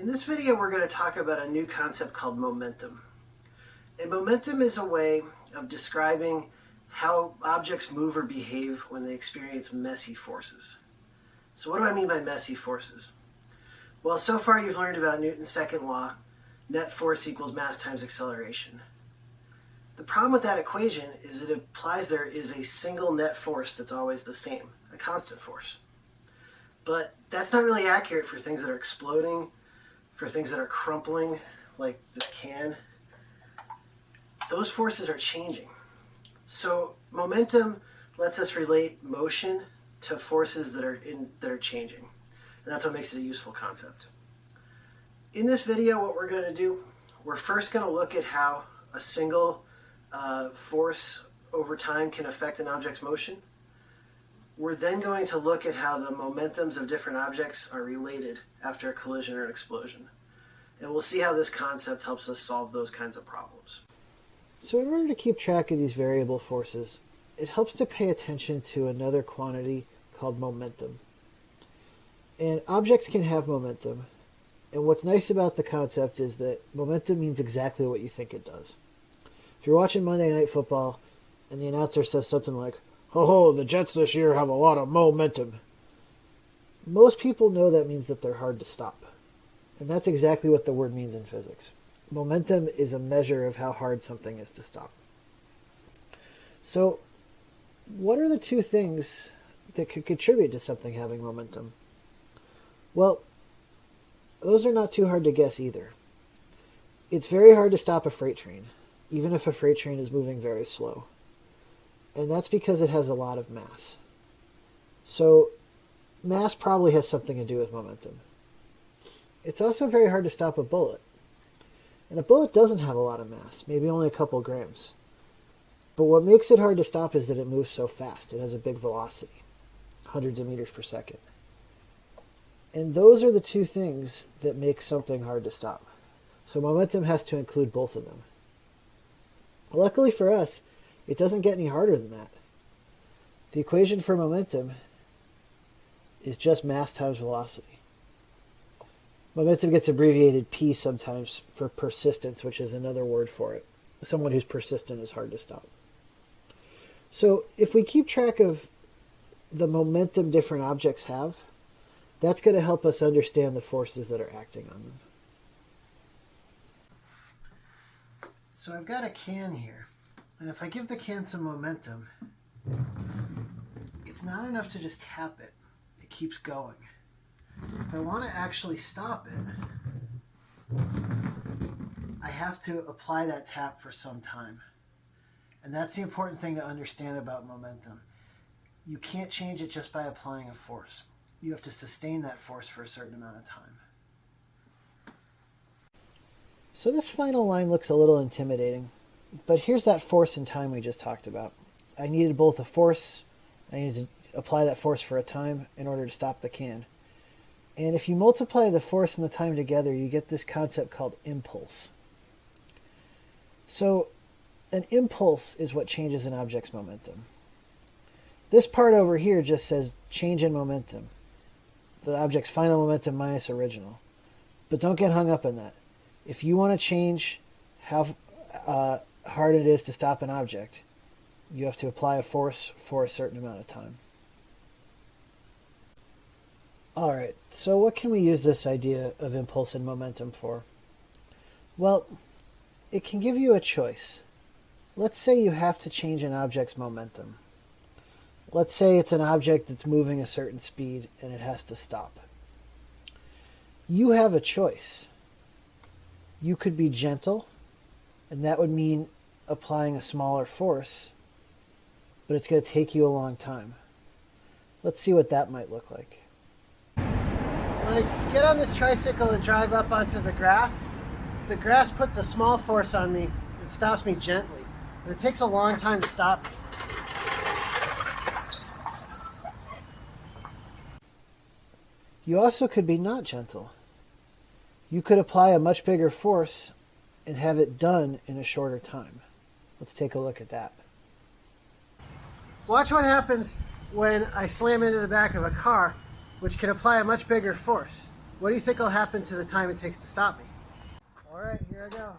In this video, we're going to talk about a new concept called momentum. And momentum is a way of describing how objects move or behave when they experience messy forces. So what do I mean by messy forces? Well, so far you've learned about Newton's second law, net force equals mass times acceleration. The problem with that equation is it implies there is a single net force that's always the same, a constant force. But that's not really accurate for things that are exploding, for things that are crumpling, like this can. Those forces are changing. So momentum lets us relate motion to forces that are changing. And that's what makes it a useful concept. In this video, what we're going to do, we're first going to look at how a single force over time can affect an object's motion. We're then going to look at how the momentums of different objects are related after a collision or an explosion. And we'll see how this concept helps us solve those kinds of problems. So in order to keep track of these variable forces, it helps to pay attention to another quantity called momentum. And objects can have momentum. And what's nice about the concept is that momentum means exactly what you think it does. If you're watching Monday Night Football and the announcer says something like, "Ho, the Jets this year have a lot of momentum," most people know that means that they're hard to stop. And that's exactly what the word means in physics. Momentum is a measure of how hard something is to stop. So, what are the two things that could contribute to something having momentum? Well, those are not too hard to guess either. It's very hard to stop a freight train, even if a freight train is moving very slow. And that's because it has a lot of mass. So, mass probably has something to do with momentum. It's also very hard to stop a bullet. And a bullet doesn't have a lot of mass, maybe only a couple grams. But what makes it hard to stop is that it moves so fast. It has a big velocity, hundreds of meters per second. And those are the two things that make something hard to stop. So momentum has to include both of them. Luckily for us, it doesn't get any harder than that. The equation for momentum is just mass times velocity. Momentum gets abbreviated P sometimes for persistence, which is another word for it. Someone who's persistent is hard to stop. So if we keep track of the momentum different objects have, that's going to help us understand the forces that are acting on them. So I've got a can here, and if I give the can some momentum, it's not enough to just tap it. It keeps going. If I want to actually stop it, I have to apply that tap for some time. And that's the important thing to understand about momentum. You can't change it just by applying a force. You have to sustain that force for a certain amount of time. So this final line looks a little intimidating, but here's that force and time we just talked about. I needed both a force, I needed to apply that force for a time in order to stop the can. And if you multiply the force and the time together, you get this concept called impulse. So an impulse is what changes an object's momentum. This part over here just says change in momentum. The object's final momentum minus original. But don't get hung up on that. If you want to change how hard it is to stop an object, you have to apply a force for a certain amount of time. Alright, so what can we use this idea of impulse and momentum for? Well, it can give you a choice. Let's say you have to change an object's momentum. Let's say it's an object that's moving a certain speed and it has to stop. You have a choice. You could be gentle, and that would mean applying a smaller force, but it's going to take you a long time. Let's see what that might look like. When I get on this tricycle and drive up onto the grass puts a small force on me and stops me gently. And it takes a long time to stop me. You also could be not gentle. You could apply a much bigger force and have it done in a shorter time. Let's take a look at that. Watch what happens when I slam into the back of a car, which can apply a much bigger force. What do you think will happen to the time it takes to stop me? All right, here I go.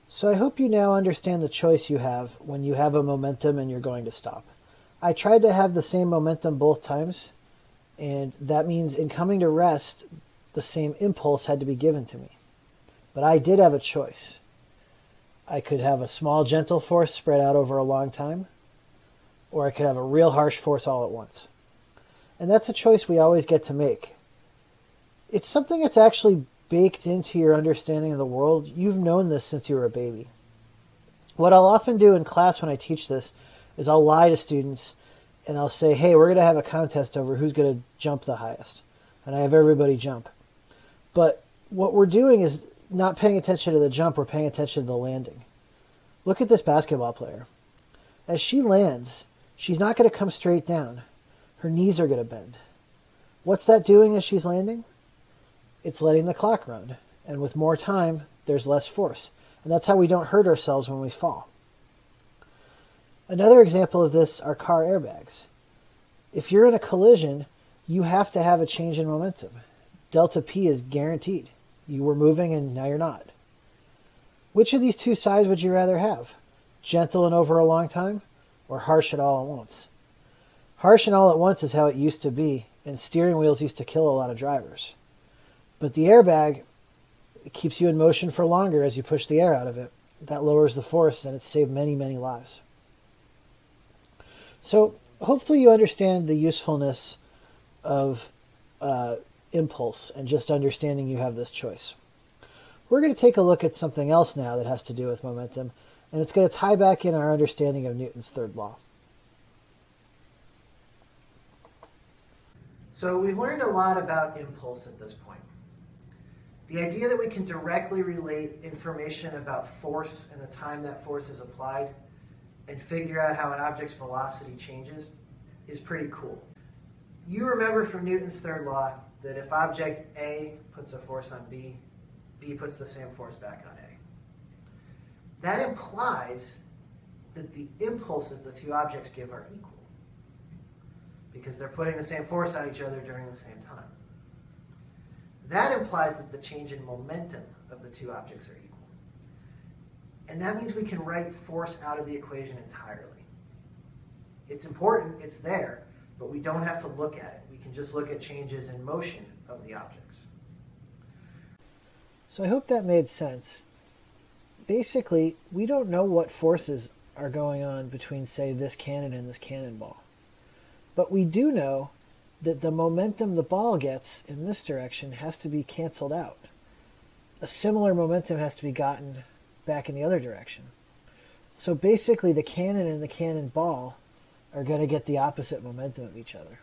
So I hope you now understand the choice you have when you have a momentum and you're going to stop. I tried to have the same momentum both times, and that means in coming to rest, the same impulse had to be given to me. But I did have a choice. I could have a small, gentle force spread out over a long time, or I could have a real harsh force all at once. And that's a choice we always get to make. It's something that's actually baked into your understanding of the world. You've known this since you were a baby. What I'll often do in class when I teach this is I'll lie to students and I'll say, hey, we're going to have a contest over who's going to jump the highest. And I have everybody jump. But what we're doing is not paying attention to the jump, we're paying attention to the landing. Look at this basketball player. As she lands, she's not going to come straight down. Her knees are going to bend. What's that doing as she's landing? It's letting the clock run. And with more time, there's less force. And that's how we don't hurt ourselves when we fall. Another example of this are car airbags. If you're in a collision, you have to have a change in momentum. Delta P is guaranteed. You were moving and now you're not. Which of these two sides would you rather have? Gentle and over a long time, or harsh and all at once? Harsh and all at once is how it used to be, and steering wheels used to kill a lot of drivers. But the airbag, it keeps you in motion for longer as you push the air out of it. That lowers the force, and it's saved many, many lives. So hopefully you understand the usefulness of impulse and just understanding you have this choice. We're going to take a look at something else now that has to do with momentum, and it's going to tie back in our understanding of Newton's third law. So we've learned a lot about impulse at this point. The idea that we can directly relate information about force and the time that force is applied and figure out how an object's velocity changes is pretty cool. You remember from Newton's third law that if object A puts a force on B, B puts the same force back on A. That implies that the impulses the two objects give are equal because they're putting the same force on each other during the same time. That implies that the change in momentum of the two objects are equal. And that means we can write force out of the equation entirely. It's important, it's there, but we don't have to look at it. We can just look at changes in motion of the objects. So I hope that made sense. Basically, we don't know what forces are going on between, say, this cannon and this cannonball. But we do know that the momentum the ball gets in this direction has to be canceled out. A similar momentum has to be gotten back in the other direction. So basically the cannon and the cannonball are going to get the opposite momentum of each other.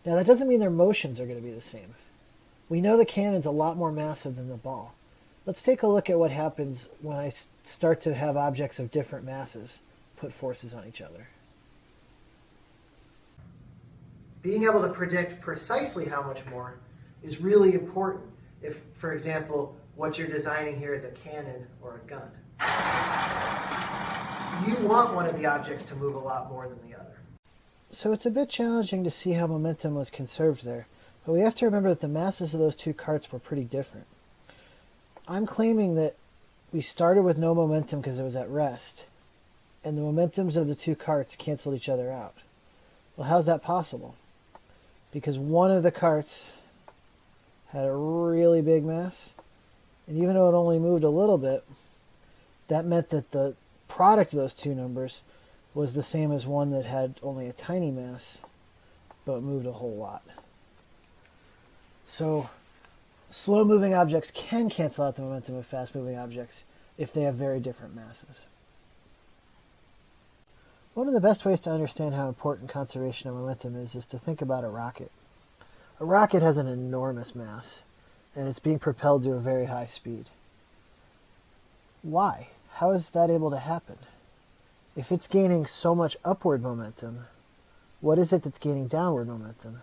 Now that doesn't mean their motions are going to be the same. We know the cannon's a lot more massive than the ball. Let's take a look at what happens when I start to have objects of different masses put forces on each other. Being able to predict precisely how much more is really important if, for example, what you're designing here is a cannon or a gun. You want one of the objects to move a lot more than the other. So it's a bit challenging to see how momentum was conserved there, but we have to remember that the masses of those two carts were pretty different. I'm claiming that we started with no momentum because it was at rest, and the momentums of the two carts canceled each other out. Well, how's that possible? Because one of the carts had a really big mass, and even though it only moved a little bit, that meant that the product of those two numbers was the same as one that had only a tiny mass, but moved a whole lot. So, slow-moving objects can cancel out the momentum of fast-moving objects if they have very different masses. One of the best ways to understand how important conservation of momentum is to think about a rocket. A rocket has an enormous mass, and it's being propelled to a very high speed. Why? How is that able to happen? If it's gaining so much upward momentum, what is it that's gaining downward momentum?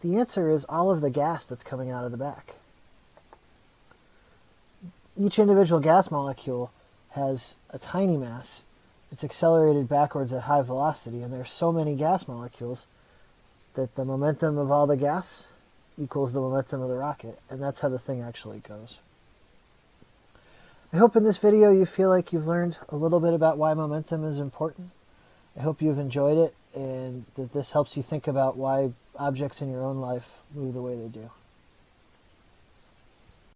The answer is all of the gas that's coming out of the back. Each individual gas molecule has a tiny mass. it's accelerated backwards at high velocity, and there's so many gas molecules that the momentum of all the gas equals the momentum of the rocket, and that's how the thing actually goes. I hope in this video you feel like you've learned a little bit about why momentum is important. I hope you've enjoyed it and that this helps you think about why objects in your own life move the way they do.